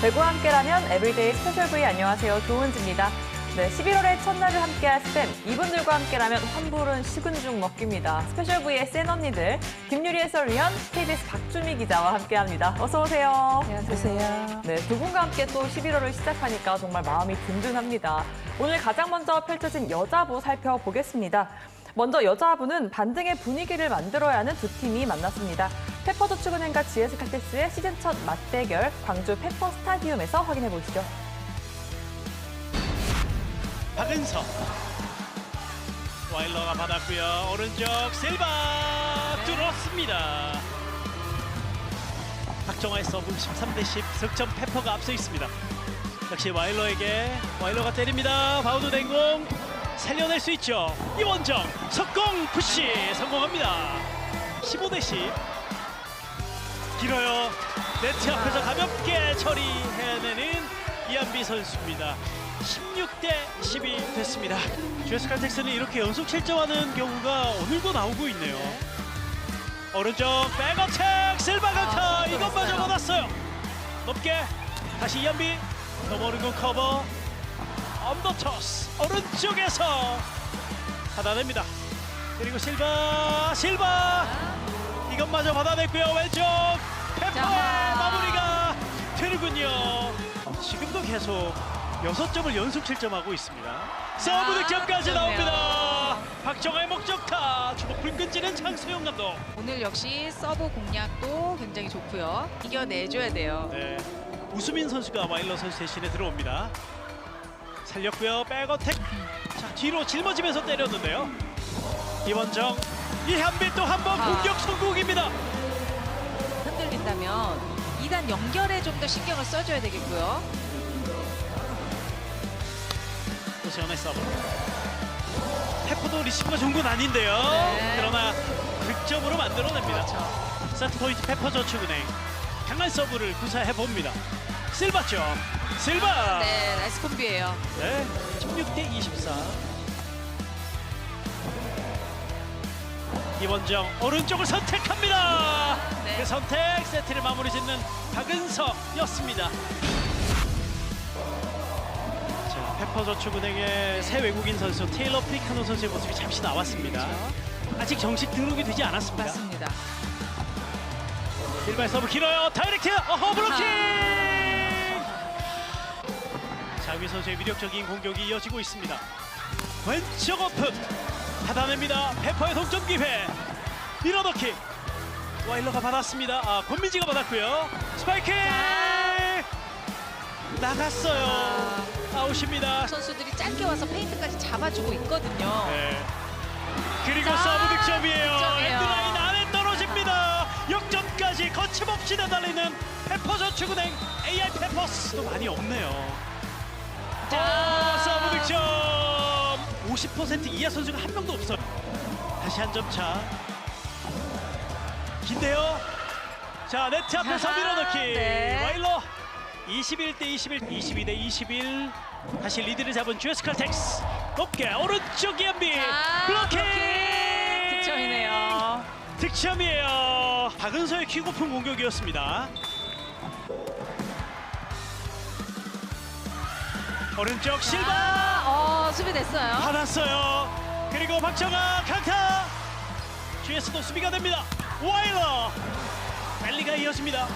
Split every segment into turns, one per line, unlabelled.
배구와 함께라면 에브리데이 스페셜 V 안녕하세요. 조은지입니다. 네, 11월의 첫날을 함께할 쌤, 이분들과 함께라면 환불은 식은 죽 먹기입니다. 스페셜 V의 센 언니들, 김유리 해설위원, KBS 박주미 기자와 함께합니다. 어서 오세요.
안녕하세요.
네, 두 분과 함께 또 11월을 시작하니까 정말 마음이 든든합니다. 오늘 가장 먼저 펼쳐진 여자부 살펴보겠습니다. 먼저 여자부는 반등의 분위기를 만들어야 하는 두 팀이 만났습니다. 페퍼저축은행과 GS칼텍스의 시즌 첫 맞대결, 광주 페퍼 스타디움에서 확인해 보시죠.
박은서 와일러가 받았고요. 오른쪽 실바 뚫었습니다. 박정아의 서브 13대10 석점 페퍼가 앞서 있습니다. 역시 와일러가 때립니다. 바우드 된 공 살려낼 수 있죠. 이원정 석공 푸시 성공합니다. 15대10 길어요. 네트 앞에서 가볍게 처리해내는 이한비 선수입니다. 16대10이 됐습니다. GS칼텍스는 이렇게 연속 실점하는 경우가 오늘도 나오고 있네요. 오른쪽 백어택 실바 강타 이것마저 받았어요. 높게 다시 이한비 넘어오는 건 커버 언더토스 오른쪽에서 받아냅니다. 그리고 실바 이것마저 받아냈고요. 왼쪽 페퍼의 마무리가 되는군요. 지금도 계속 6점을 연속 실점하고 있습니다. 서브 득점까지 나옵니다. 박정아의 목적타 주먹 불 끈지는 장소영 감독.
오늘 역시 서브 공략도 굉장히 좋고요. 이겨내줘야 돼요.
네, 우수민 선수가 와일러 선수 대신에 들어옵니다. 살렸고요. 백어택. 자, 뒤로 짊어지면서 때렸는데요. 이원정, 이한비 또 한 번 공격 성공입니다.
흔들린다면 2단 연결에 좀 더 신경을 써줘야 되겠고요.
오세훈의 서브. 페퍼도 리시브가 좋은 건 아닌데요.
네.
그러나 득점으로 만들어냅니다.
그렇죠.
세트포인트 페퍼저축은행 강한 서브를 구사해봅니다. 실바죠. 실바.
네, 나이스 콤비예요.
네, 16대24. 이원정 오른쪽을 선택합니다.
네.
그 선택 세트를 마무리 짓는 박은서였습니다. 자, 페퍼저축은행의 새 외국인 선수 테일러 프리카노 선수의 모습이 잠시 나왔습니다. 아직 정식 등록이 되지 않았습니다.
맞습니다.
일발 서브 길어요. 다이렉트 블로킹. 장위 선수의 위력적인 공격이 이어지고 있습니다. 왼쪽 오픈 받아냅니다. 페퍼의 동점 기회. 밀어넣기. 와일러가 받았습니다. 권민지가 받았고요. 스파이크 나갔어요. 아웃입니다.
선수들이 짧게 와서 페인트까지 잡아주고 있거든요.
네. 그리고
자,
서브 득점이에요.
득점이에요.
엔드라인 안에 떨어집니다. 역전까지 거침없이 내달리는 페퍼저축은행 AI 페퍼스도 많이 없네요. 서브 득점 50% 이하 선수가 한 명도 없어요. 다시 한 점 차. 긴데요. 자, 네트 앞에서
아하,
밀어넣기.
네.
와일러 21대21, 22대21. 다시 리드를 잡은 GS칼텍스. 높게 오른쪽 이한비 블로킹.
득점이네요.
득점이에요. 박은서의 킥오픈 공격이었습니다. 오른쪽 실바
수비됐어요.
받았어요. 그리고 박정아 강타. GS도 수비가 됩니다. 와일러 랠리가 이어집니다.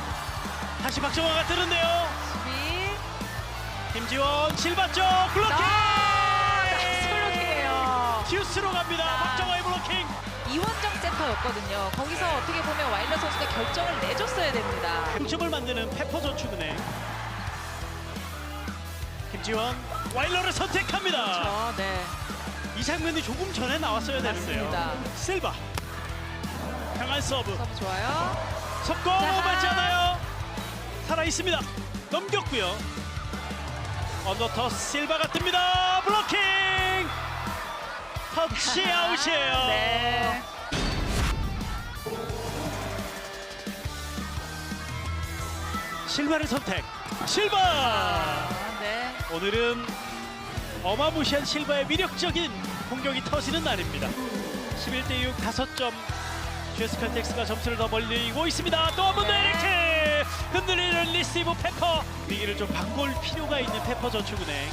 다시 박정아가 뜨는데요.
수비.
김지원 실바 쪽 블로킹.
나이스 블로킹이에요.
듀스로 갑니다. 박정아의 블로킹.
이원정 세터였거든요. 거기서 어떻게 보면 와일러 선수가 결정을 내줬어야 됩니다.
득점을 만드는 페퍼저축은행. 김지원 와일러를 선택합니다.
그렇죠. 네.
이 장면이 조금 전에 나왔어야 되는데요.
맞습니다.
실바 강한 서브.
서브 좋아요.
속공 맞지 않아요. 살아 있습니다. 넘겼고요. 언더터스 실바가 뜹니다. 블로킹. 터치 아웃이에요.
네.
실바를 선택. 실바.
네.
오늘은 어마무시한 실바의 위력적인 공격이 터지는 날입니다. 11대6 5점 GS칼텍스가 점수를 더 벌리고 있습니다. 또 한 번 더 이렇게 흔들리는 리시브 페퍼. 위기를 좀 바꿀 필요가 있는 페퍼저축은행.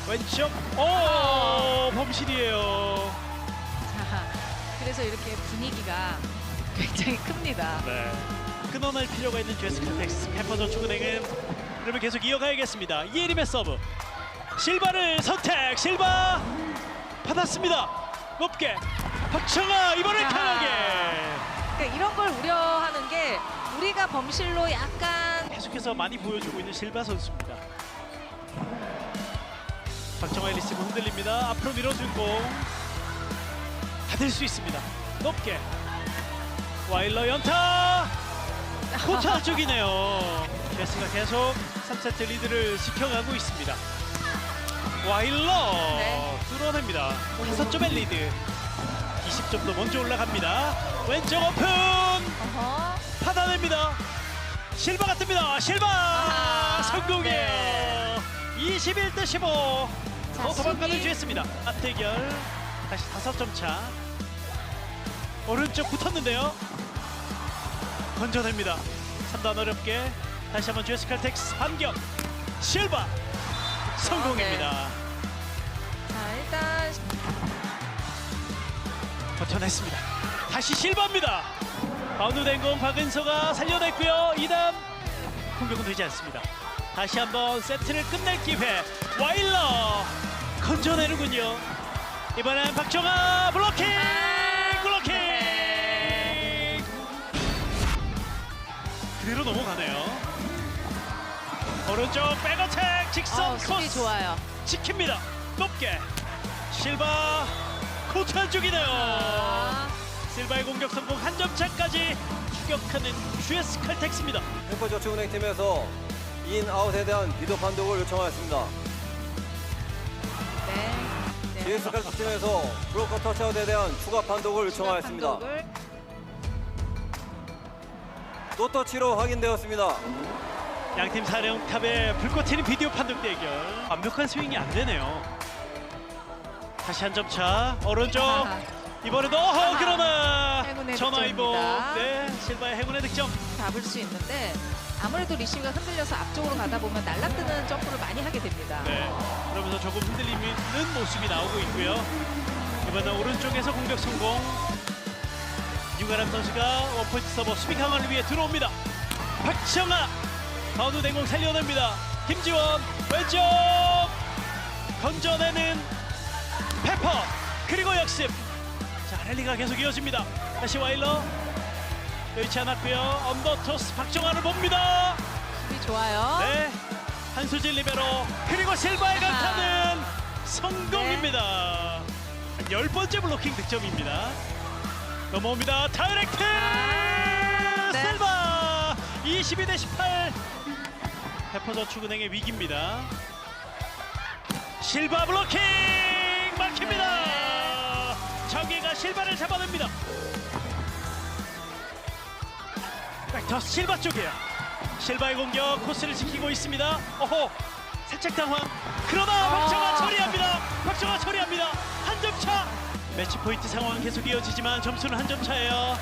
왼쪽 범실이에요.
자, 그래서 이렇게 분위기가 굉장히 큽니다.
네. 끊어낼 필요가 있는 GS칼텍스. 페퍼저축은행은 그러면 계속 이어가야겠습니다. 이예림의 서브. 실바를 선택. 실바 받았습니다. 높게. 박청아 이번에
자.
강하게.
그러니까 이런 걸 우려하는 게 우리가 범실로 약간
계속해서 많이 보여주고 있는 실바 선수입니다. 박정아의 리시브 흔들립니다. 앞으로 밀어준 공 받을 수 있습니다. 높게 와일러 연타 코차 쪽이네요. 제스가 계속 3세트 리드를 지켜가고 있습니다. 와일러
네.
뚫어냅니다. 5점의 리드. 20점도 먼저 올라갑니다. 왼쪽 오픈
어허.
받아냅니다. 실바가 뜹니다. 실바
아하,
성공이에요.
네.
21대 15.
자,
도망가는
수비.
주했습니다. 맞대결 다시 5점 차. 오른쪽 붙었는데요. 건져냅니다. 3단 어렵게 다시 한번 GS칼텍스 반격. 실바 성공입니다.
자, 일단
버텨냈습니다. 다시 실바입니다. 바운드된 공 박은서가 살려냈고요. 2단 공격은 되지 않습니다. 다시 한번 세트를 끝낼 기회. 와일러 건져내는군요. 이번엔 박정아 블로킹! 블로킹! 그대로 넘어가네요. 오른쪽 백어택 직선
수비
코스
좋아요.
지킵니다. 높게 실바 코트 안쪽이네요.
아,
실바의 공격 성공 한 점 차까지 추격하는 GS칼텍스입니다.
페퍼저축은행 팀에서 인아웃에 대한 비디오 판독을 요청하였습니다.
네. 네.
GS칼텍스 팀에서 브로커 터치아웃에 대한 추가 판독을 요청하였습니다.
감독을
노터치로 확인되었습니다.
양팀 사령탑의 불꽃 튀는 비디오 판독 대결. 완벽한 스윙이 안 되네요. 다시 한 점 차. 오른쪽.
아하.
이번에도 그러나
행운의
전화이보.
득점입니다.
네, 실바의 행운의 득점.
잡을 수 있는데 아무래도 리시브가 흔들려서 앞쪽으로 가다 보면 날아뜨는 점프를 많이 하게 됩니다.
네, 그러면서 조금 흔들리는 모습이 나오고 있고요. 이번엔 오른쪽에서 공격 성공. 유가람 선수가 원포인트 서버 수비 강화를 위해 들어옵니다. 박정아 바운드 댕공 살려냅니다. 김지원 왼쪽 건져내는 페퍼 그리고 역습. 자, 랠리가 계속 이어집니다. 다시 와일러 여의치 않았고요. 언더토스 박정아를 봅니다.
수비 좋아요.
네, 한수진 리베로 그리고 실바의 강타는 성공입니다. 10번째 블로킹 득점입니다. 넘어옵니다. 다이렉트
네.
실바 22대 18. 페퍼저축은행의 위기입니다. 실바 블로킹 막힙니다.
네.
정의가 실바를 잡아냅니다. 더 실바 쪽이에요. 실바의 공격 코스를 지키고 있습니다. 어허, 살짝 당황. 그러나 박정아 처리합니다. 박정아 처리합니다. 한 점 차. 매치 포인트 상황 계속 이어지지만 점수는 한 점 차예요.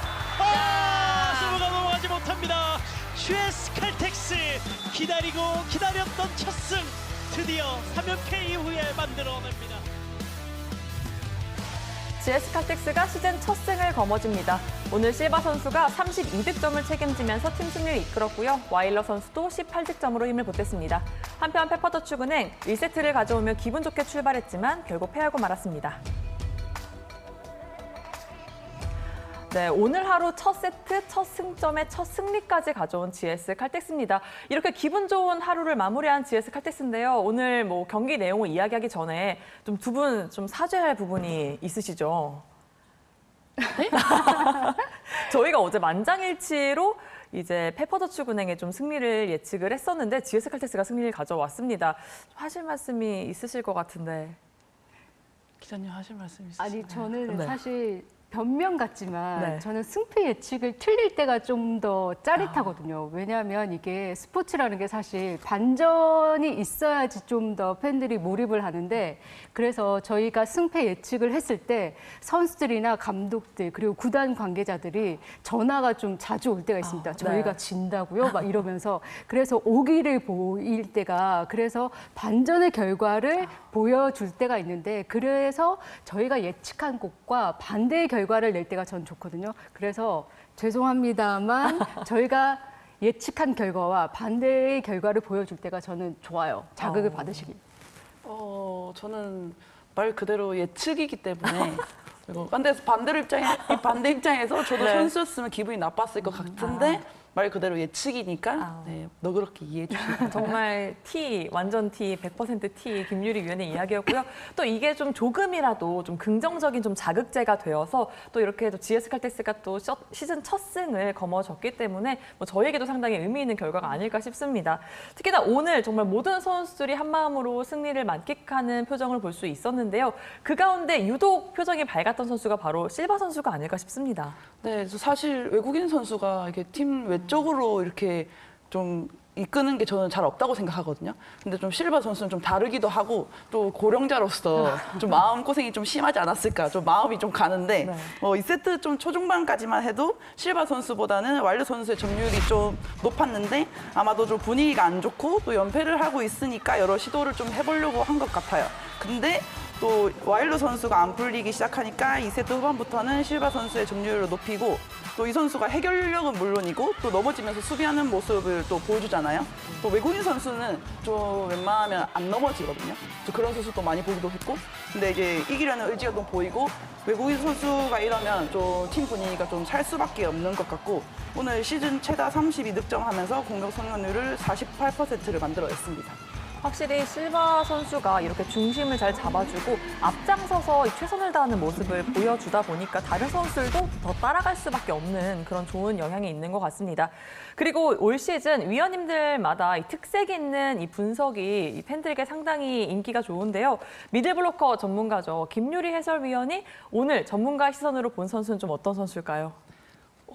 서브가 넘어가지 못합니다. GS칼텍스 기다리고 기다렸던 첫 승 드디어 3연패 이후에 만들어냅니다.
GS칼텍스가 시즌 첫 승을 거머쥡니다. 오늘 실바 선수가 32득점을 책임지면서 팀 승리를 이끌었고요. 와일러 선수도 18득점으로 힘을 보탰습니다. 한편 페퍼저축은행 1세트를 가져오며 기분 좋게 출발했지만 결국 패하고 말았습니다. 네, 오늘 하루 첫 세트, 첫 승점에 첫 승리까지 가져온 GS칼텍스입니다. 이렇게 기분 좋은 하루를 마무리한 GS칼텍스인데요. 오늘 뭐 경기 내용을 이야기하기 전에 좀 두 분 좀 사죄할 부분이 있으시죠? 저희가 어제 만장일치로 이제 페퍼저축은행에 좀 승리를 예측을 했었는데 GS칼텍스가 승리를 가져왔습니다. 하실 말씀이 있으실 것 같은데.
기자님 하실 말씀 있으세요?
아니 저는
네.
사실
변명 같지만
네.
저는 승패 예측을 틀릴 때가 좀 더 짜릿하거든요. 왜냐하면 이게 스포츠라는 게 사실 반전이 있어야지 좀 더 팬들이 몰입을 하는데 그래서 저희가 승패 예측을 했을 때 선수들이나 감독들 그리고 구단 관계자들이 전화가 좀 자주 올 때가 있습니다.
네.
저희가 진다고요? 막 이러면서 그래서 오기를 보일 때가 그래서 반전의 결과를 보여줄 때가 있는데 그래서 저희가 예측한 곳과 반대의 결과를 낼 때가 전 좋거든요. 그래서 죄송합니다만 저희가 예측한 결과와 반대의 결과를 보여줄 때가 저는 좋아요. 자극을 받으시기.
저는 말 그대로 예측이기 때문에 그리고 반대 입장에서 저도
네.
선수였으면 기분이 나빴을 것 같은데 말 그대로 예측이니까 네, 너그럽게 이해해 주시면
정말 T, 완전 T, 100% T 김유리 위원의 이야기였고요. 또 이게 좀 조금이라도 좀 긍정적인 좀 자극제가 되어서 또 이렇게 또 GS 칼텍스가 또 시즌 첫 승을 거머쥐었기 때문에 뭐 저에게도 상당히 의미 있는 결과가 아닐까 싶습니다. 특히나 오늘 정말 모든 선수들이 한 마음으로 승리를 만끽하는 표정을 볼 수 있었는데요. 그 가운데 유독 표정이 밝았던 선수가 바로 실바 선수가 아닐까 싶습니다.
네, 그래서 사실 외국인 선수가 이렇게 팀 외적으로 이렇게 좀 이끄는 게 저는 잘 없다고 생각하거든요. 근데 좀 실바 선수는 좀 다르기도 하고 또 고령자로서 좀 마음 고생이 좀 심하지 않았을까. 좀 마음이 좀 가는데
네.
2세트 좀 초중반까지만 해도 실바 선수보다는 와일드 선수의 점유율이 좀 높았는데 아마도 좀 분위기가 안 좋고 또 연패를 하고 있으니까 여러 시도를 좀 해보려고 한 것 같아요. 근데 또 와일드 선수가 안 풀리기 시작하니까 2세트 후반부터는 실바 선수의 점유율을 높이고 또 이 선수가 해결력은 물론이고 또 넘어지면서 수비하는 모습을 또 보여주잖아요. 또 외국인 선수는 좀 웬만하면 안 넘어지거든요. 또 그런 선수도 많이 보기도 했고 근데 이제 이기려는 의지가 좀 보이고 외국인 선수가 이러면 좀 팀 분위기가 좀 살 수밖에 없는 것 같고 오늘 시즌 최다 32득점하면서 공격 성공률을 48%를 만들어냈습니다.
확실히 실바 선수가 이렇게 중심을 잘 잡아주고 앞장서서 최선을 다하는 모습을 보여주다 보니까 다른 선수들도 더 따라갈 수밖에 없는 그런 좋은 영향이 있는 것 같습니다. 그리고 올 시즌 위원님들마다 이 특색 있는 이 분석이 이 팬들에게 상당히 인기가 좋은데요. 미들블로커 전문가죠. 김유리 해설위원이 오늘 전문가 시선으로 본 선수는 좀 어떤 선수일까요?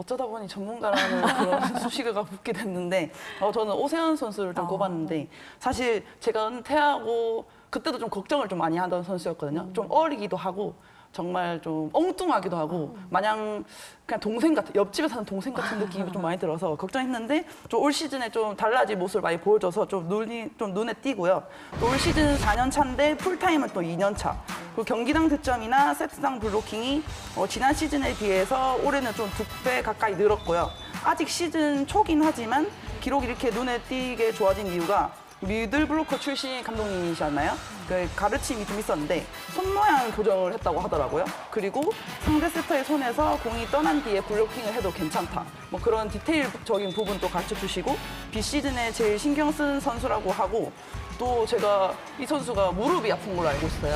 어쩌다 보니 전문가라는 그런 수식어가 붙게 됐는데 저는 오세훈 선수를 좀 꼽았는데 사실 제가 은퇴하고 그때도 좀 걱정을 좀 많이 하던 선수였거든요. 좀 어리기도 하고 정말 좀 엉뚱하기도 하고 마냥 그냥 동생 같은 옆집에 사는 동생 같은 느낌이 좀 많이 들어서 걱정했는데 좀 올 시즌에 좀 달라진 모습을 많이 보여줘서 좀 눈에 띄고요. 또 올 시즌 4년 차인데 풀타임은 또 2년 차. 그리고 경기당 득점이나 세트당 블로킹이 지난 시즌에 비해서 올해는 좀 2배 가까이 늘었고요. 아직 시즌 초긴 하지만 기록이 이렇게 눈에 띄게 좋아진 이유가 미들블로커 출신 감독님이셨나요? 그 가르침이 좀 있었는데 손 모양 교정을 했다고 하더라고요. 그리고 상대 세터의 손에서 공이 떠난 뒤에 블로킹을 해도 괜찮다. 뭐 그런 디테일적인 부분도 가르쳐 주시고 비시즌에 제일 신경 쓴 선수라고 하고 또 제가 이 선수가 무릎이 아픈 걸로 알고 있어요.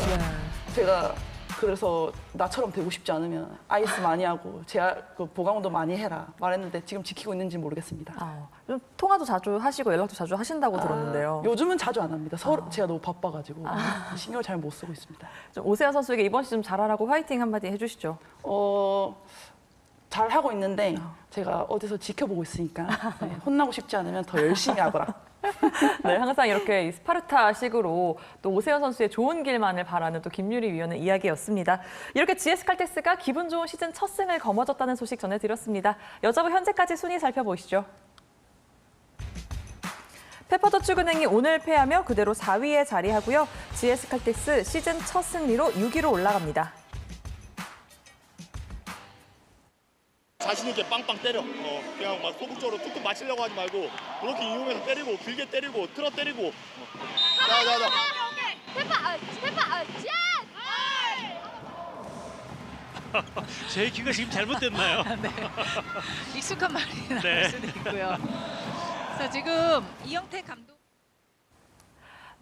제가 그래서 나처럼 되고 싶지 않으면 아이스 많이 하고 보강도 많이 해라 말했는데 지금 지키고 있는지 모르겠습니다.
좀 통화도 자주 하시고 연락도 자주 하신다고 들었는데요.
요즘은 자주 안 합니다. 제가 너무 바빠가지고 신경을 잘 못 쓰고 있습니다.
좀 오세훈 선수에게 이번 시즌 잘하라고 화이팅 한마디 해주시죠.
잘 하고 있는데 제가 어디서 지켜보고 있으니까 혼나고 싶지 않으면 더 열심히 하거라.
네, 항상 이렇게 이 스파르타식으로 또 오세훈 선수의 좋은 길만을 바라는 또 김유리 위원의 이야기였습니다. 이렇게 GS 칼텍스가 기분 좋은 시즌 첫 승을 거머쥐었다는 소식 전해드렸습니다. 여자부 현재까지 순위 살펴보시죠. 페퍼저축은행이 오늘 패하며 그대로 4위에 자리하고요. GS 칼텍스 시즌 첫 승리로 6위로 올라갑니다.
자신 있게 빵빵 때려. 그냥 막 소극적으로 툭툭 맞추려고 하지 말고 그렇게 이용해서 때리고 길게 때리고 틀어 때리고. 자자자.
제 키가 지금 잘못됐나요?
네. 익숙한 말이 나올
네.
수도 있고요. 그래서 지금 이영택 감독.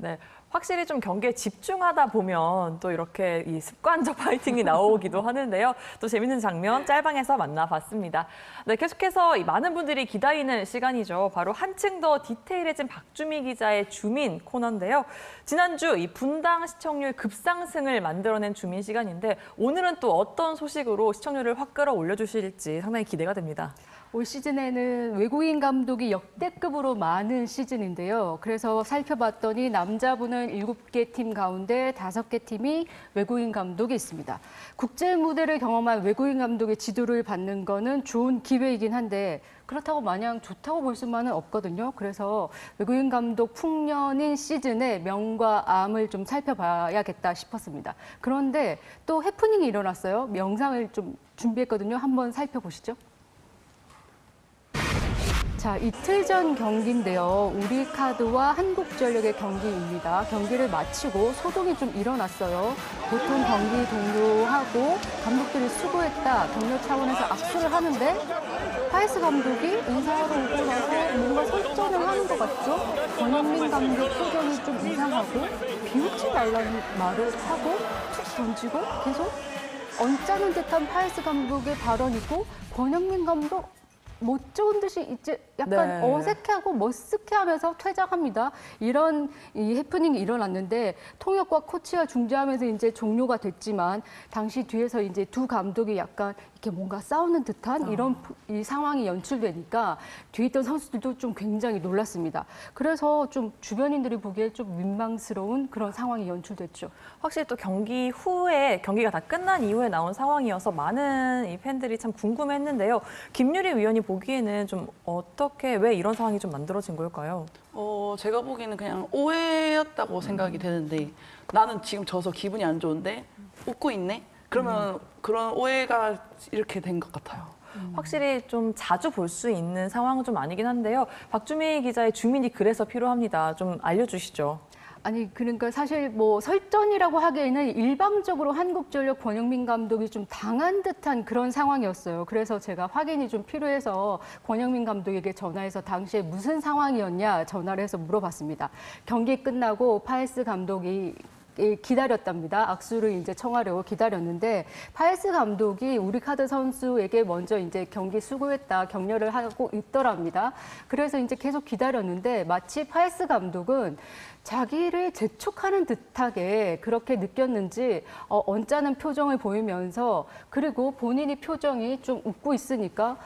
네, 확실히 좀 경기에 집중하다 보면 또 이렇게 이 습관적 파이팅이 나오기도 하는데요. 또 재밌는 장면 짤방에서 만나봤습니다. 네, 계속해서 이 많은 분들이 기다리는 시간이죠. 바로 한층 더 디테일해진 박주미 기자의 주민 코너인데요. 지난주 이 분당 시청률 급상승을 만들어낸 주민 시간인데 오늘은 또 어떤 소식으로 시청률을 확 끌어올려 주실지 상당히 기대가 됩니다.
올 시즌에는 외국인 감독이 역대급으로 많은 시즌인데요. 그래서 살펴봤더니 남자부는 7개 팀 가운데 5개 팀이 외국인 감독이 있습니다. 국제 무대를 경험한 외국인 감독의 지도를 받는 거는 좋은 기회이긴 한데 그렇다고 마냥 좋다고 볼 수만은 없거든요. 그래서 외국인 감독 풍년인 시즌의 명과 암을 좀 살펴봐야겠다 싶었습니다. 그런데 또 해프닝이 일어났어요. 영상을 좀 준비했거든요. 한번 살펴보시죠. 자, 이틀 전 경기인데요. 우리카드와 한국전력의 경기입니다. 경기를 마치고 소동이 좀 일어났어요. 보통 경기 종료하고 감독들이 수고했다, 격려 차원에서 악수를 하는데 파이스 감독이 인사하러 오고 나서 뭔가 설전을 하는 것 같죠? 권영민 감독 표정이 좀 이상하고 비웃지 말라는 말을 하고 툭 던지고 계속 언짢은 듯한 파이스 감독의 발언이고 권영민 감독 못 좋은 듯이 이제 약간
네.
어색해하고 머쓱해하면서 퇴장합니다. 이런 이 해프닝이 일어났는데 통역과 코치와 중재하면서 이제 종료가 됐지만 당시 뒤에서 이제 두 감독이 약간 이렇게 뭔가 싸우는 듯한 이런 이 상황이 연출되니까 뒤에 있던 선수들도 좀 굉장히 놀랐습니다. 그래서 좀 주변인들이 보기에 좀 민망스러운 그런 상황이 연출됐죠.
확실히 또 경기 후에 경기가 다 끝난 이후에 나온 상황이어서 많은 이 팬들이 참 궁금했는데요. 김유리 위원이 보기에는 좀 어떻게 왜 이런 상황이 좀 만들어진 걸까요?
제가 보기에는 그냥 오해였다고 생각이 되는데 나는 지금 져서 기분이 안 좋은데 웃고 있네? 그러면 그런 오해가 이렇게 된 것 같아요.
확실히 좀 자주 볼 수 있는 상황은 좀 아니긴 한데요. 박주미 기자의 주민이 그래서 필요합니다. 좀 알려주시죠.
아니 그러니까 사실 뭐 설전이라고 하기에는 일방적으로 한국전력 권영민 감독이 좀 당한 듯한 그런 상황이었어요. 그래서 제가 확인이 좀 필요해서 권영민 감독에게 전화해서 당시에 무슨 상황이었냐 전화를 해서 물어봤습니다. 경기 끝나고 파이스 감독이 기다렸답니다. 악수를 이제 청하려고 기다렸는데 파이스 감독이 우리카드 선수에게 먼저 이제 경기 수고했다 격려를 하고 있더랍니다. 그래서 이제 계속 기다렸는데 마치 파이스 감독은 자기를 재촉하는 듯하게 그렇게 느꼈는지 언짢은 표정을 보이면서 그리고 본인이 표정이 좀 웃고 있으니까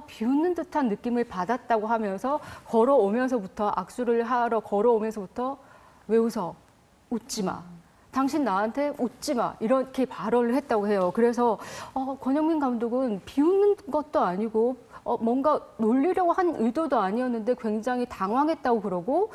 비웃는 듯한 느낌을 받았다고 하면서 걸어오면서부터 악수를 하러 걸어오면서부터 왜 웃어? 웃지 마. 당신 나한테 웃지 마. 이렇게 발언을 했다고 해요. 그래서 권영민 감독은 비웃는 것도 아니고 뭔가 놀리려고 한 의도도 아니었는데 굉장히 당황했다고 그러고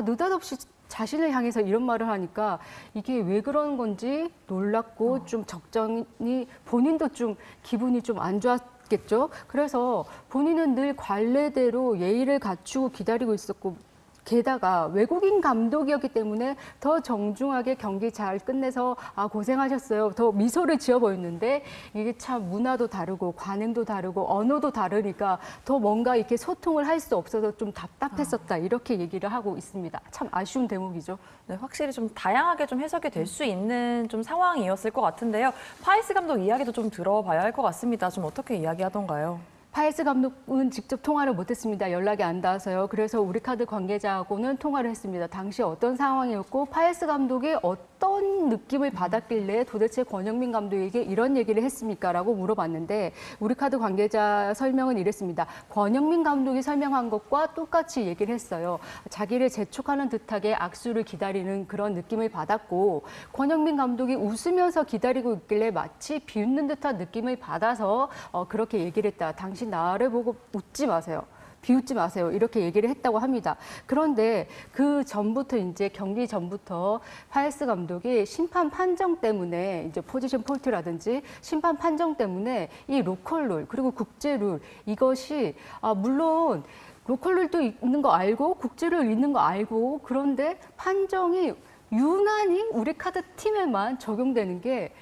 느닷없이 자신을 향해서 이런 말을 하니까 이게 왜 그런 건지 놀랐고 좀 적잖이 본인도 좀 기분이 좀 안 좋았겠죠. 그래서 본인은 늘 관례대로 예의를 갖추고 기다리고 있었고 게다가 외국인 감독이었기 때문에 더 정중하게 경기 잘 끝내서 고생하셨어요. 더 미소를 지어 보였는데 이게 참 문화도 다르고 관행도 다르고 언어도 다르니까 더 뭔가 이렇게 소통을 할 수 없어서 좀 답답했었다. 이렇게 얘기를 하고 있습니다. 참 아쉬운 대목이죠.
네, 확실히 좀 다양하게 좀 해석이 될 수 있는 좀 상황이었을 것 같은데요. 파이스 감독 이야기도 좀 들어봐야 할 것 같습니다. 좀 어떻게 이야기하던가요?
파이스 감독은 직접 통화를 못했습니다. 연락이 안 닿아서요. 그래서 우리카드 관계자하고는 통화를 했습니다. 당시 어떤 상황이었고 파이스 감독이 어떤 느낌을 받았길래 도대체 권영민 감독에게 이런 얘기를 했습니까? 라고 물어봤는데 우리카드 관계자 설명은 이랬습니다. 권영민 감독이 설명한 것과 똑같이 얘기를 했어요. 자기를 재촉하는 듯하게 악수를 기다리는 그런 느낌을 받았고 권영민 감독이 웃으면서 기다리고 있길래 마치 비웃는 듯한 느낌을 받아서 그렇게 얘기를 했다. 당신 나를 보고 웃지 마세요. 비웃지 마세요. 이렇게 얘기를 했다고 합니다. 그런데 그 전부터 이제 경기 전부터 파이스 감독이 심판 판정 때문에 이제 포지션 폴트라든지 심판 판정 때문에 이 로컬 룰 그리고 국제 룰 이것이 물론 로컬 룰도 있는 거 알고 국제 룰 있는 거 알고 그런데 판정이 유난히 우리 카드 팀에만 적용되는 게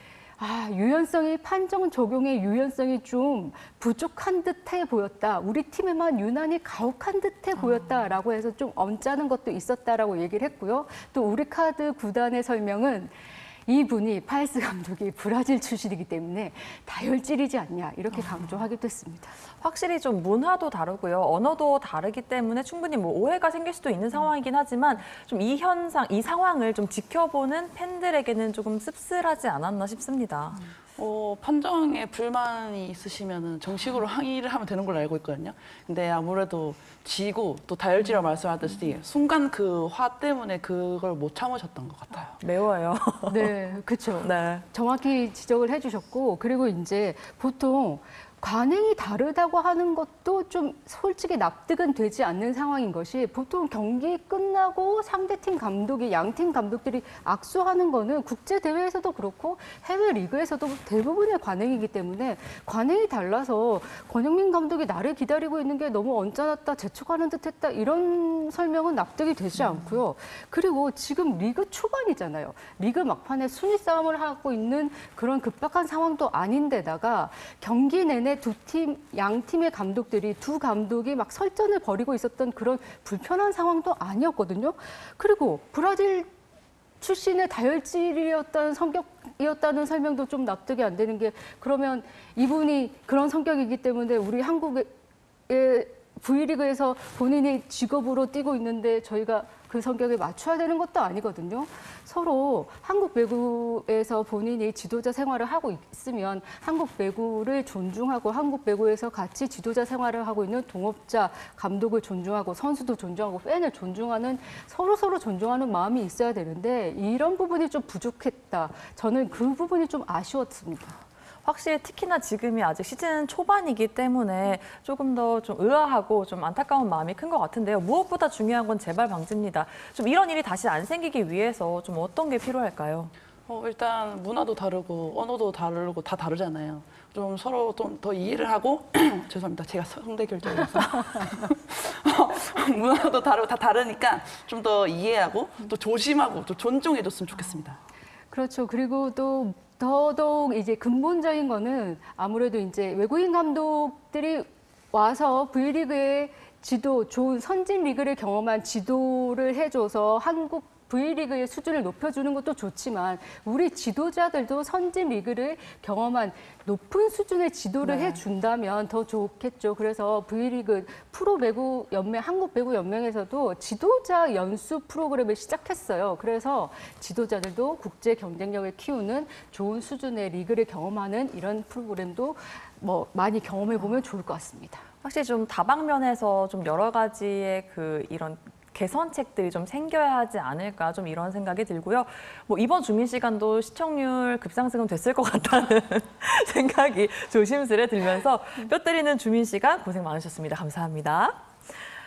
유연성이 판정 적용의 유연성이 좀 부족한 듯해 보였다. 우리 팀에만 유난히 가혹한 듯해 보였다라고 해서 좀 언짢은 것도 있었다라고 얘기를 했고요. 또 우리카드 구단의 설명은 이분이 파에스 감독이 브라질 출신이기 때문에 다혈질이지 않냐 이렇게 강조하기도 했습니다.
확실히 좀 문화도 다르고요. 언어도 다르기 때문에 충분히 뭐 오해가 생길 수도 있는 상황이긴 하지만 좀 이 현상, 이 상황을 좀 지켜보는 팬들에게는 조금 씁쓸하지 않았나 싶습니다.
판정에 불만이 있으시면 정식으로 항의를 하면 되는 걸로 알고 있거든요. 근데 아무래도 지고 또 다혈질이라고 말씀하셨듯이 순간 그 화 때문에 그걸 못 참으셨던 것 같아요.
매워요.
네, 그렇죠.
네.
정확히 지적을 해주셨고, 그리고 이제 보통 관행이 다르다고 하는 것도 좀 솔직히 납득은 되지 않는 상황인 것이, 보통 경기 끝나고 상대팀 감독이, 양팀 감독들이 악수하는 거는 국제대회에서도 그렇고 해외 리그에서도 대부분의 관행이기 때문에, 관행이 달라서 권영민 감독이 나를 기다리고 있는 게 너무 언짢았다, 재촉하는 듯했다 이런 설명은 납득이 되지 않고요. 그리고 지금 리그 초반이잖아요. 리그 막판에 순위 싸움을 하고 있는 그런 급박한 상황도 아닌데다가 경기 내내 양 팀의 감독들이, 두 감독이 막 설전을 벌이고 있었던 그런 불편한 상황도 아니었거든요. 그리고 브라질 출신의 다혈질이었다는 성격이었다는 설명도 좀 납득이 안 되는 게, 그러면 이분이 그런 성격이기 때문에 우리 한국의 V리그에서 본인이 직업으로 뛰고 있는데 저희가 그 성격에 맞춰야 되는 것도 아니거든요. 서로 한국 배구에서 본인이 지도자 생활을 하고 있으면 한국 배구를 존중하고, 한국 배구에서 같이 지도자 생활을 하고 있는 동업자, 감독을 존중하고, 선수도 존중하고, 팬을 존중하는, 서로 존중하는 마음이 있어야 되는데 이런 부분이 좀 부족했다. 저는 그 부분이 좀 아쉬웠습니다.
확실히 특히나 지금이 아직 시즌 초반이기 때문에 조금 더 좀 의아하고 좀 안타까운 마음이 큰 것 같은데요. 무엇보다 중요한 건 재발 방지입니다. 좀 이런 일이 다시 안 생기기 위해서 좀 어떤 게 필요할까요?
일단 문화도 다르고 언어도 다르고 다 다르잖아요. 좀 서로 좀 더 이해를 하고 죄송합니다. 제가 성대 결절이라서 문화도 다르고 다 다르니까 좀 더 이해하고 또 조심하고 또 존중해줬으면 좋겠습니다.
그렇죠. 그리고 또 더더욱 이제 근본적인 거는 아무래도 이제 외국인 감독들이 와서 V리그의 좋은 선진 리그를 경험한 지도를 해줘서 한국 V리그의 수준을 높여주는 것도 좋지만, 우리 지도자들도 선진 리그를 경험한 높은 수준의 지도를 해준다면 더 좋겠죠. 그래서 V리그 프로배구연맹, 한국배구연맹에서도 지도자 연수 프로그램을 시작했어요. 그래서 지도자들도 국제 경쟁력을 키우는 좋은 수준의 리그를 경험하는 이런 프로그램도 많이 경험해보면 좋을 것 같습니다.
확실히 좀 다방면에서 좀 여러 가지의 이런 개선책들이 좀 생겨야 하지 않을까, 좀 이런 생각이 들고요. 이번 주민 시간도 시청률 급상승은 됐을 것 같다는 생각이 조심스레 들면서 뼈 때리는 주민 시간 고생 많으셨습니다. 감사합니다.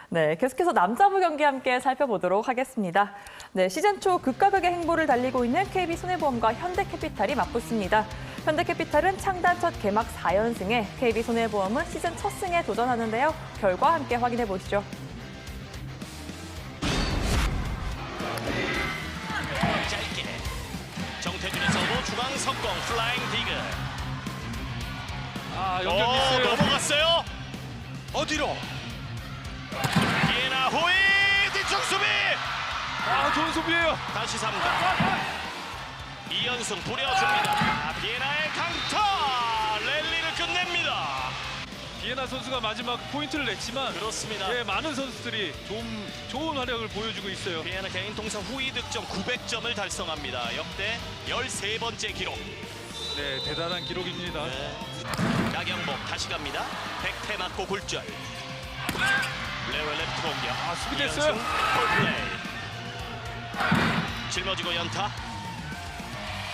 네, 계속해서 남자부 경기 함께 살펴보도록 하겠습니다. 네, 시즌 초 극과 극의 행보를 달리고 있는 KB손해보험과 현대캐피탈이 맞붙습니다. 현대캐피탈은 창단 첫 개막 4연승에 KB손해보험은 시즌 첫 승에 도전하는데요. 결과 함께 확인해 보시죠.
짧게 정태준의 서브 중앙 석공 플라잉 디그.
연결 미스요.
넘어갔어요. 어디로? 비에나 호이 뒤쪽 수비.
좋은 수비예요.
다시 3점. 이연승 부려줍니다. 비에나의 강타 랠리를 끝냅니다.
비에나 선수가 마지막 포인트를 냈지만,
그렇습니다.
많은 선수들이 좀 좋은 활약을 보여주고 있어요.
비에나 개인 통산 후위 득점 900점을 달성합니다. 역대 13번째 기록.
네, 대단한 기록입니다.
나경복 다시 갑니다. 백태 맞고 굴절. 레오 레프트 공격.
수비됐어요.
폴플레이. 짊어지고 연타.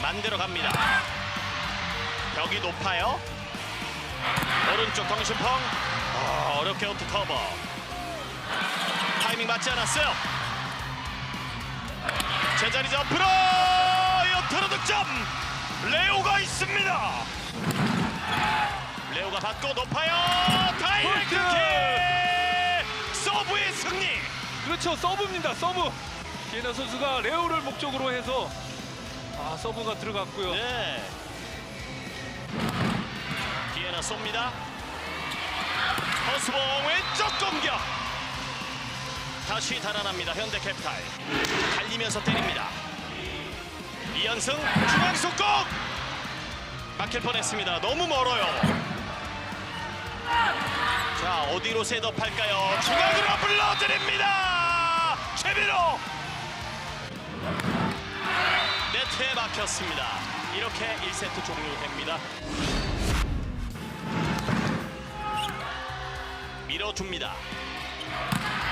만들어 갑니다. 벽이 높아요. 오른쪽 덩심펑. 어렵게 어트 커버. 타이밍 맞지 않았어요. 제자리 점프로 연타로 득점. 레오가 있습니다. 레오가 받고 높아요. 다이렉트 킥. 서브의 승리.
그렇죠, 서브입니다. 서브. 비에나 선수가 레오를 목적으로 해서 서브가 들어갔고요.
네.
피에나 쏩니다. 허수봉 왼쪽 공격. 다시 달아납니다. 현대캐피탈. 달리면서 때립니다. 이현승 중앙 속공. 막힐 뻔했습니다. 너무 멀어요. 자, 어디로 셋업할까요? 중앙으로 불러드립니다. 최민호. 네트에 막혔습니다. 이렇게 1세트 종료됩니다. 밀어줍니다.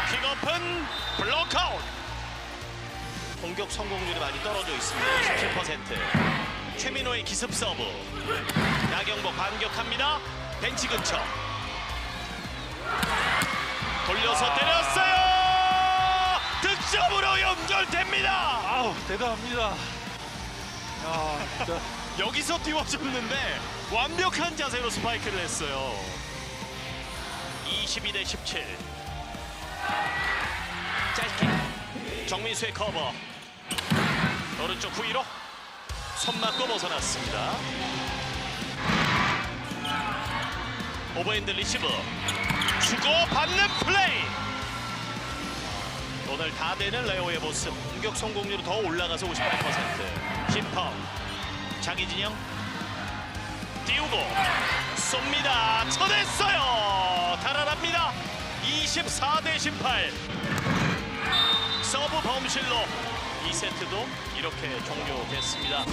킥오픈 블록아웃. 공격 성공률이 많이 떨어져 있습니다. 17%. 최민호의 기습 서브. 나경복 반격합니다. 벤치 근처. 돌려서 때렸어요. 득점으로 연결됩니다.
아우, 대단합니다. 야, 진짜.
여기서 띄워줬는데 완벽한 자세로 스파이크를 했어요. 22대 17. 짧게 정민수의 커버. 오른쪽 후위로 손 맞고 벗어났습니다. 오버핸드 리시브. 주고 받는 플레이. 오늘 다 되는 레오의 모습. 공격 성공률이 더 올라가서 58%. 10번. 장희진영 띄우고 쏩니다. 쳐냈어요. 달아납니다. 24대 18. 서브 범실로 2세트도 이렇게 종료됐습니다.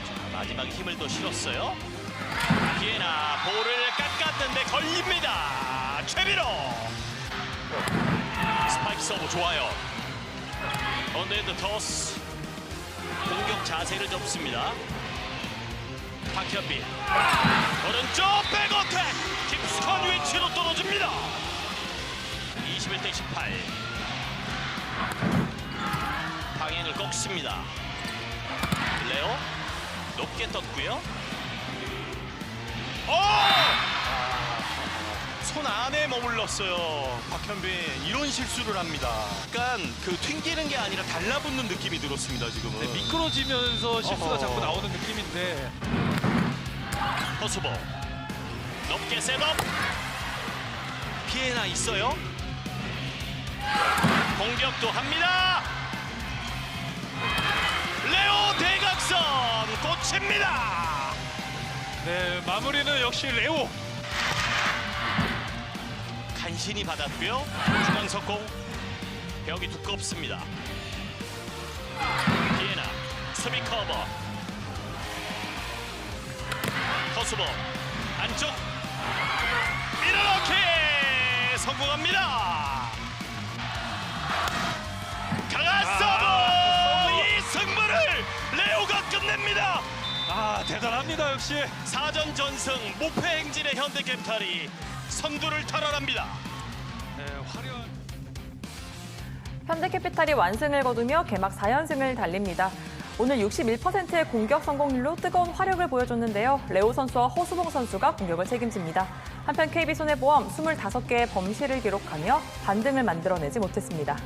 자, 마지막에 힘을 더 실었어요. 피에나 볼을 깎았는데 걸립니다. 최민호. 스파이크 서브 좋아요. 언더핸드 토스. 공격 자세를 접습니다. 박현빈 오른쪽 백어택. 깊숙한 위치로 떨어집니다. 21대 18. 방향을 꺾습니다. 레오 높게 떴고요. 손 안에 머물렀어요. 박현빈 이런 실수를 합니다. 약간 그 튕기는 게 아니라 달라붙는 느낌이 들었습니다. 지금은.
네, 미끄러지면서 실수가 자꾸 나오는 느낌인데.
허수봉 높게 셋업. 피해나 있어요. 공격도 합니다. 레오 대각선 꽂힙니다.
네, 마무리는 역시 레오.
간신히 받았고요. 중앙 석공. 벽이 두껍습니다. 피에나 수비 커버. 허수봉 안쪽 밀어넣기 성공합니다. 강한 서브. 이 승부를 레오가 끝냅니다.
아, 대단합니다. 역시.
4전 전승 무패 행진의 현대캐피탈이 선두를 탈환합니다.
네, 화려한.
현대캐피탈이 완승을 거두며 개막 4연승을 달립니다. 오늘 61%의 공격 성공률로 뜨거운 화력을 보여줬는데요. 레오 선수와 허수봉 선수가 공격을 책임집니다. 한편 KB손해보험 25개의 범실을 기록하며 반등을 만들어내지 못했습니다.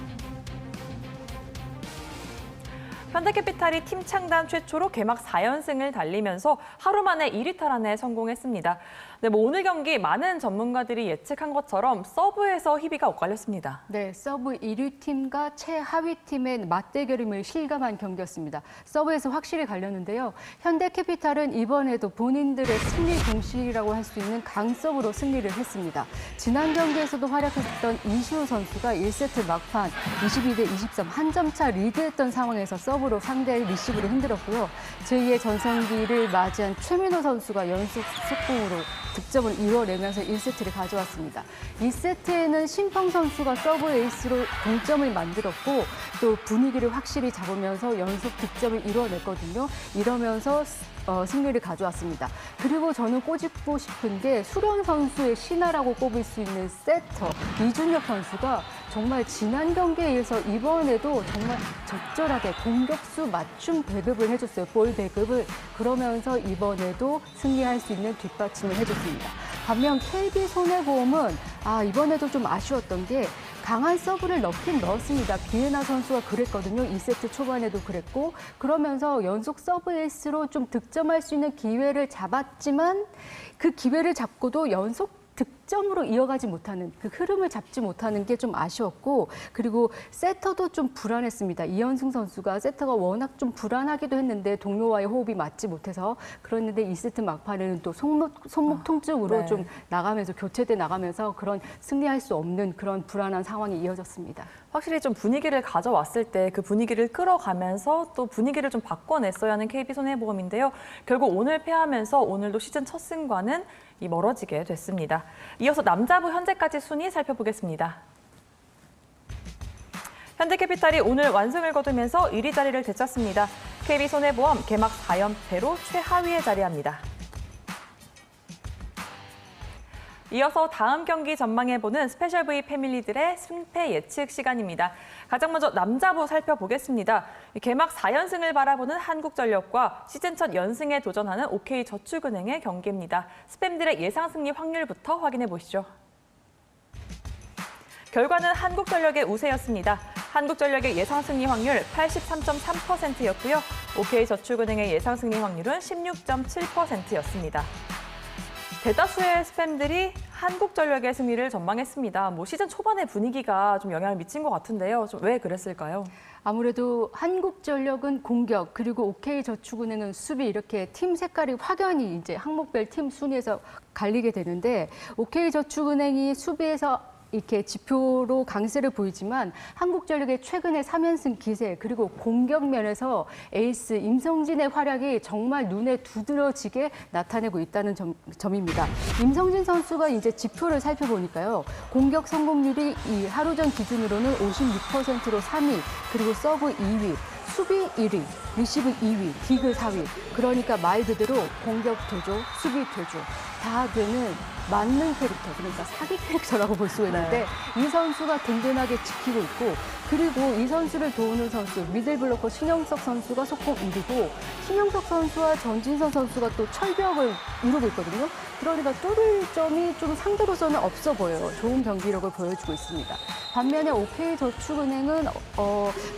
현대캐피탈이 팀 창단 최초로 개막 4연승을 달리면서 하루 만에 1위 탈환에 성공했습니다. 네, 오늘 경기 많은 전문가들이 예측한 것처럼 서브에서 희비가 엇갈렸습니다.
네, 서브 1위 팀과 최하위 팀의 맞대결임을 실감한 경기였습니다. 서브에서 확실히 갈렸는데요. 현대캐피탈은 이번에도 본인들의 승리 공식이라고 할 수 있는 강서브로 승리를 했습니다. 지난 경기에서도 활약했던 이시우 선수가 1세트 막판 22대 23 한 점 차 리드했던 상황에서 서브로 상대의 리시브를 흔들었고요. 제2의 전성기를 맞이한 최민호 선수가 연속 속공으로 득점을 이뤄내면서 1세트를 가져왔습니다. 2세트에는 신펑 선수가 서브 에이스로 동점을 만들었고 또 분위기를 확실히 잡으면서 연속 득점을 이뤄냈거든요. 이러면서 승리를 가져왔습니다. 그리고 저는 꼬집고 싶은 게 수련 선수의 신화라고 꼽을 수 있는 세터 이준혁 선수가 정말 지난 경기에 이어서 이번에도 정말 적절하게 공격수 맞춤 배급을 해줬어요. 볼 배급을. 그러면서 이번에도 승리할 수 있는 뒷받침을 해줬습니다. 반면 KB손해보험은 이번에도 좀 아쉬웠던 게 강한 서브를 넣긴 넣었습니다. 비에나 선수가 그랬거든요. 2세트 초반에도 그랬고 그러면서 연속 서브 에이스로 좀 득점할 수 있는 기회를 잡았지만 그 기회를 잡고도 연속 득점으로 이어가지 못하는 그 흐름을 잡지 못하는 게 좀 아쉬웠고 그리고 세터도 좀 불안했습니다. 이현승 선수가 세터가 워낙 좀 불안하기도 했는데 동료와의 호흡이 맞지 못해서 그랬는데 2세트 막판에는 또 손목 통증으로
네.
좀 나가면서 교체돼 나가면서 그런 승리할 수 없는 그런 불안한 상황이 이어졌습니다.
확실히 좀 분위기를 가져왔을 때 그 분위기를 끌어가면서 또 분위기를 좀 바꿔냈어야 하는 KB손해보험인데요. 결국 오늘 패하면서 오늘도 시즌 첫 승과는 멀어지게 됐습니다. 이어서 남자부 현재까지 순위 살펴보겠습니다. 현대캐피탈이 오늘 완승을 거두면서 1위 자리를 되찾습니다. KB손해보험 개막 4연패로 최하위에 자리합니다. 이어서 다음 경기 전망해보는 스페셜 V 패밀리들의 승패 예측 시간입니다. 가장 먼저 남자부 살펴보겠습니다. 개막 4연승을 바라보는 한국전력과 시즌 첫 연승에 도전하는 OK저축은행의 경기입니다. 스팸들의 예상 승리 확률부터 확인해 보시죠. 결과는 한국전력의 우세였습니다. 한국전력의 예상 승리 확률 83.3%였고요. OK저축은행의 예상 승리 확률은 16.7%였습니다. 대다수의 스팸들이 한국전력의 승리를 전망했습니다. 시즌 초반의 분위기가 좀 영향을 미친 것 같은데요. 좀 왜 그랬을까요? 아무래도
한국전력은 공격 그리고 OK저축은행은 수비 이렇게 팀 색깔이 확연히 이제 항목별 팀 순위에서 갈리게 되는데 OK저축은행이 수비에서 이렇게 지표로 강세를 보이지만 한국전력의 최근의 3연승 기세 그리고 공격 면에서 에이스 임성진의 활약이 정말 눈에 두드러지게 나타내고 있다는 점입니다. 임성진 선수가 이제 지표를 살펴보니까요. 공격 성공률이 이 하루 전 기준으로는 56%로 3위 그리고 서브 2위 수비 1위, 리시브 2위, 디그 4위. 그러니까 말 그대로 공격 대조, 수비 대조 다 되는 만능 캐릭터, 그러니까 사기 캐릭터라고 볼 수 있는데 이 선수가 든든하게 지키고 있고 그리고 이 선수를 도우는 선수, 미들블로커 신영석 선수가 속공 1위고 신영석 선수와 전진선 선수가 또 철벽을 이루고 있거든요. 그러니까 뚫을 점이 좀 상대로서는 없어 보여요. 좋은 경기력을 보여주고 있습니다. 반면에 OK저축은행은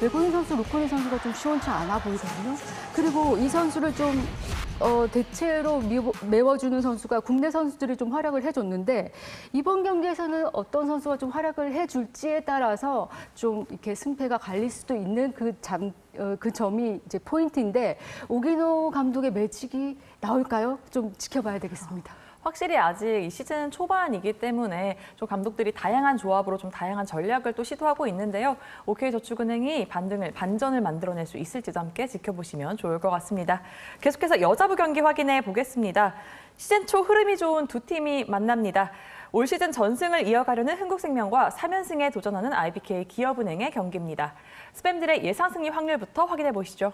외국인 선수 루코니 선수가 좀 시원치 않아 보이거든요. 그리고 이 선수를 좀 대체로 메워주는 선수가 국내 선수들이 좀 활약을 해줬는데 이번 경기에서는 어떤 선수가 좀 활약을 해줄지에 따라서 좀 이렇게 승패가 갈릴 수도 있는 그 점이 이제 포인트인데 오기노 감독의 매직이 나올까요? 좀 지켜봐야 되겠습니다.
확실히 아직 이 시즌 초반이기 때문에 좀 감독들이 다양한 조합으로 좀 다양한 전략을 또 시도하고 있는데요. OK저축은행이 반전을 만들어낼 수 있을지도 함께 지켜보시면 좋을 것 같습니다. 계속해서 여자부 경기 확인해 보겠습니다. 시즌 초 흐름이 좋은 두 팀이 만납니다. 올 시즌 전승을 이어가려는 흥국생명과 3연승에 도전하는 IBK 기업은행의 경기입니다. 스팸들의 예상 승리 확률부터 확인해 보시죠.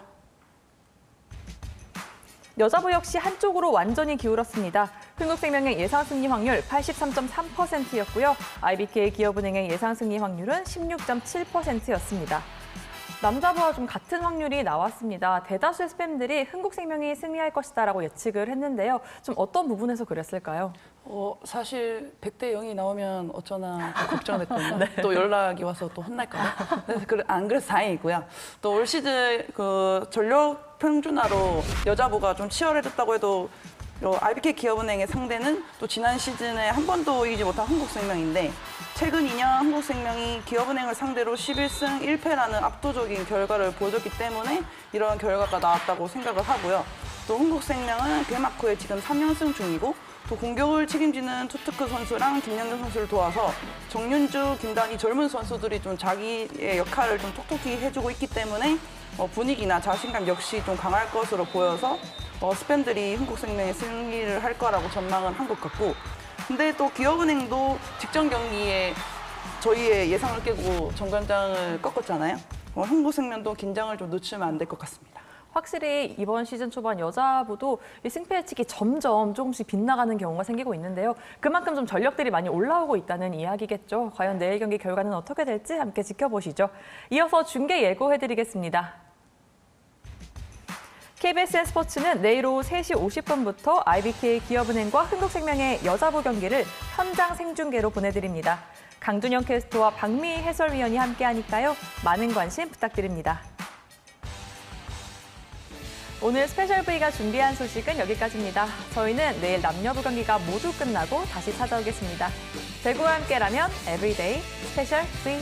여자부 역시 한쪽으로 완전히 기울었습니다. 흥국생명의 예상 승리 확률 83.3%였고요. IBK 기업은행의 예상 승리 확률은 16.7%였습니다. 남자부와 좀 같은 확률이 나왔습니다. 대다수의 스팸들이 흥국생명이 승리할 것이다라고 예측을 했는데요. 좀 어떤 부분에서 그랬을까요?
사실 100대 0이 나오면 어쩌나 걱정됐거든요. 또 연락이 와서 또 혼날까 봐. 안 그래서 다행이고요. 또 올 시즌 그 전력 평준화로 여자부가 좀 치열해졌다고 해도 IBK 기업은행의 상대는 또 지난 시즌에 한 번도 이기지 못한 흥국생명인데 최근 2년 한국생명이 기업은행을 상대로 11승 1패라는 압도적인 결과를 보여줬기 때문에 이런 결과가 나왔다고 생각을 하고요. 또 한국생명은 개막 후에 지금 3연승 중이고 또 공격을 책임지는 투트크 선수랑 김연경 선수를 도와서 정윤주, 김단희 젊은 선수들이 좀 자기의 역할을 좀 톡톡히 해주고 있기 때문에 분위기나 자신감 역시 좀 강할 것으로 보여서 스팸들이 한국생명의 승리를 할 거라고 전망은 한 것 같고 근데 또 기업은행도 직전 경기에 저희의 예상을 깨고 정관장을 꺾었잖아요. 흥국생명도 긴장을 좀 늦추면 안 될 것 같습니다.
확실히 이번 시즌 초반 여자부도 이 승패 예측이 점점 조금씩 빗나가는 경우가 생기고 있는데요. 그만큼 좀 전력들이 많이 올라오고 있다는 이야기겠죠. 과연 내일 경기 결과는 어떻게 될지 함께 지켜보시죠. 이어서 중계 예고해드리겠습니다. KBSN 스포츠는 내일 오후 3시 50분부터 IBK 기업은행과 흥국생명의 여자부 경기를 현장 생중계로 보내드립니다. 강준영 캐스터와 박미 해설위원이 함께하니까요. 많은 관심 부탁드립니다. 오늘 스페셜 V가 준비한 소식은 여기까지입니다. 저희는 내일 남녀부 경기가 모두 끝나고 다시 찾아오겠습니다. 대구와 함께라면 에브리데이 스페셜 V.